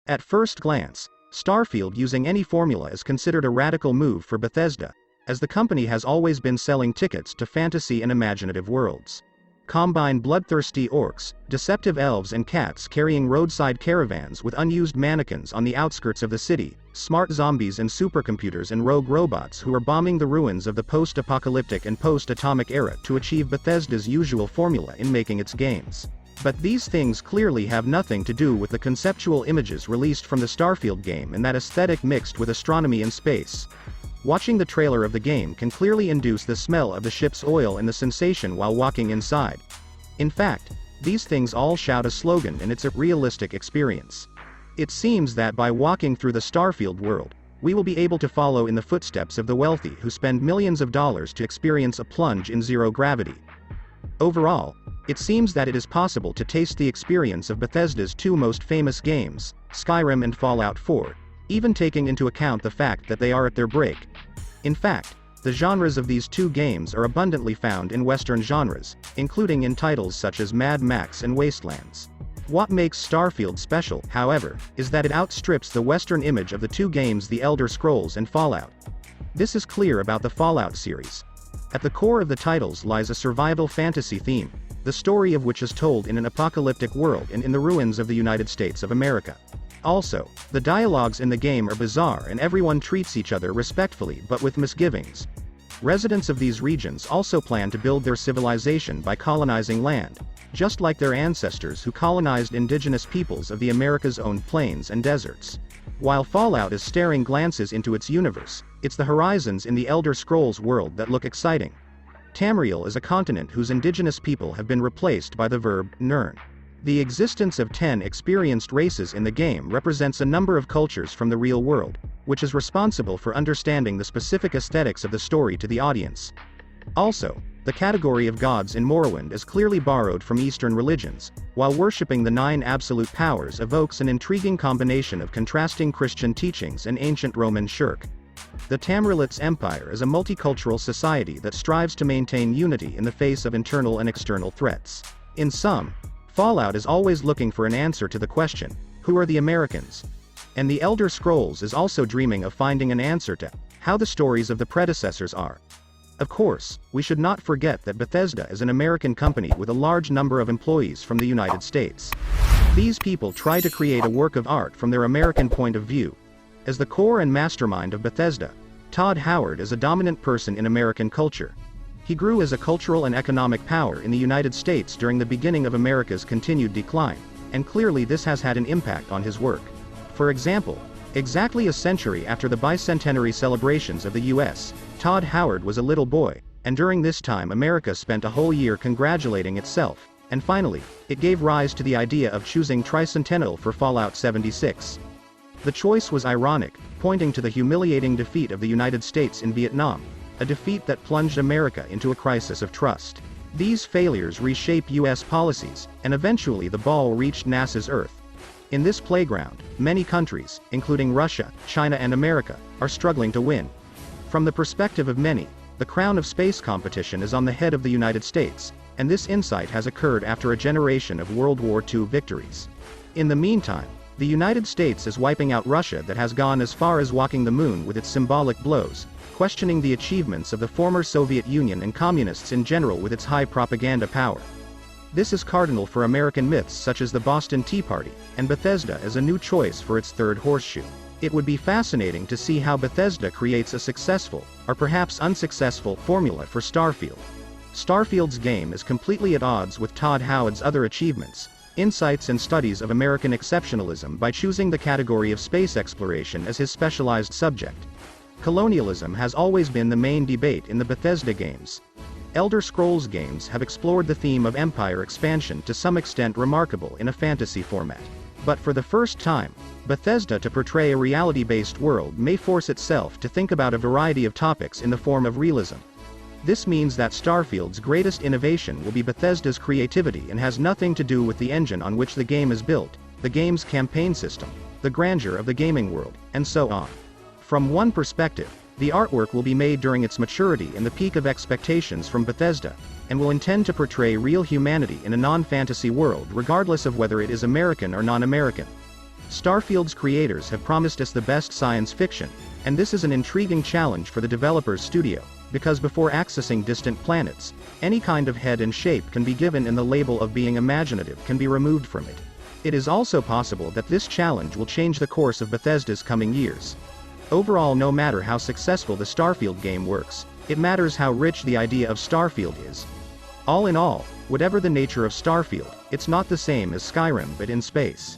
At first glance, Starfield using any formula is considered a radical move for Bethesda, as the company has always been selling tickets to fantasy and imaginative worlds. Combine bloodthirsty orcs, deceptive elves and cats carrying roadside caravans with unused mannequins on the outskirts of the city, smart zombies and supercomputers and rogue robots who are bombing the ruins of the post-apocalyptic and post-atomic era to achieve Bethesda's usual formula in making its games. But these things clearly have nothing to do with the conceptual images released from the Starfield game and that aesthetic mixed with astronomy and space. Watching the trailer of the game can clearly induce the smell of the ship's oil and the sensation while walking inside. In fact, these things all shout a slogan and it's a realistic experience. It seems that by walking through the Starfield world, we will be able to follow in the footsteps of the wealthy who spend millions of dollars to experience a plunge in zero gravity. Overall, it seems that it is possible to taste the experience of Bethesda's two most famous games, Skyrim and Fallout 4, even taking into account the fact that they are at their break. In fact, the genres of these two games are abundantly found in Western genres, including in titles such as Mad Max and Wastelands. What makes Starfield special, however, is that it outstrips the Western image of the two games The Elder Scrolls and Fallout. This is clear about the Fallout series. At the core of the titles lies a survival fantasy theme, the story of which is told in an apocalyptic world and in the ruins of the United States of America. Also, the dialogues in the game are bizarre and everyone treats each other respectfully but with misgivings. Residents of these regions also plan to build their civilization by colonizing land, just like their ancestors who colonized indigenous peoples of the America's own plains and deserts. While Fallout is staring glances into its universe, it's the horizons in the Elder Scrolls world that look exciting. Tamriel is a continent whose indigenous people have been replaced by the verb nern. The existence of 10 experienced races in the game represents a number of cultures from the real world, which is responsible for understanding the specific aesthetics of the story to the audience. Also, the category of gods in Morrowind is clearly borrowed from Eastern religions, while worshipping the 9 absolute powers evokes an intriguing combination of contrasting Christian teachings and ancient Roman shirk. The Tamrielit's empire is a multicultural society that strives to maintain unity in the face of internal and external threats. In sum, Fallout is always looking for an answer to the question, who are the Americans? And the Elder Scrolls is also dreaming of finding an answer to how the stories of the predecessors are. Of course, we should not forget that Bethesda is an American company with a large number of employees from the United States. These people try to create a work of art from their American point of view. As the core and mastermind of Bethesda, Todd Howard is a dominant person in American culture. He grew as a cultural and economic power in the United States during the beginning of America's continued decline, and clearly this has had an impact on his work. For example, exactly a century after the bicentenary celebrations of the U.S., Todd Howard was a little boy, and during this time America spent a whole year congratulating itself, and finally, it gave rise to the idea of choosing tricentennial for Fallout 76. The choice was ironic, pointing to the humiliating defeat of the United States in Vietnam, a defeat that plunged America into a crisis of trust. These failures reshaped U.S. policies, and eventually the ball reached NASA's Earth. In this playground, many countries, including Russia, China and America, are struggling to win. From the perspective of many, the crown of space competition is on the head of the United States, and this insight has occurred after a generation of World War II victories. In the meantime, the United States is wiping out Russia that has gone as far as walking the moon with its symbolic blows, questioning the achievements of the former Soviet Union and communists in general with its high propaganda power. This is cardinal for American myths such as the Boston Tea Party, and Bethesda as a new choice for its third horseshoe. It would be fascinating to see how Bethesda creates a successful, or perhaps unsuccessful, formula for Starfield. Starfield's game is completely at odds with Todd Howard's other achievements, insights and studies of American exceptionalism by choosing the category of space exploration as his specialized subject. Colonialism has always been the main debate in the Bethesda games. Elder Scrolls games have explored the theme of empire expansion to some extent remarkable in a fantasy format. But for the first time, Bethesda to portray a reality-based world may force itself to think about a variety of topics in the form of realism. This means that Starfield's greatest innovation will be Bethesda's creativity and has nothing to do with the engine on which the game is built, the game's campaign system, the grandeur of the gaming world, and so on. From one perspective, the artwork will be made during its maturity and the peak of expectations from Bethesda, and will intend to portray real humanity in a non-fantasy world regardless of whether it is American or non-American. Starfield's creators have promised us the best science fiction, and this is an intriguing challenge for the developer's studio, because before accessing distant planets, any kind of head and shape can be given and the label of being imaginative can be removed from it. It is also possible that this challenge will change the course of Bethesda's coming years. Overall, no matter how successful the Starfield game works, it matters how rich the idea of Starfield is. All in all, whatever the nature of Starfield, it's not the same as Skyrim but in space.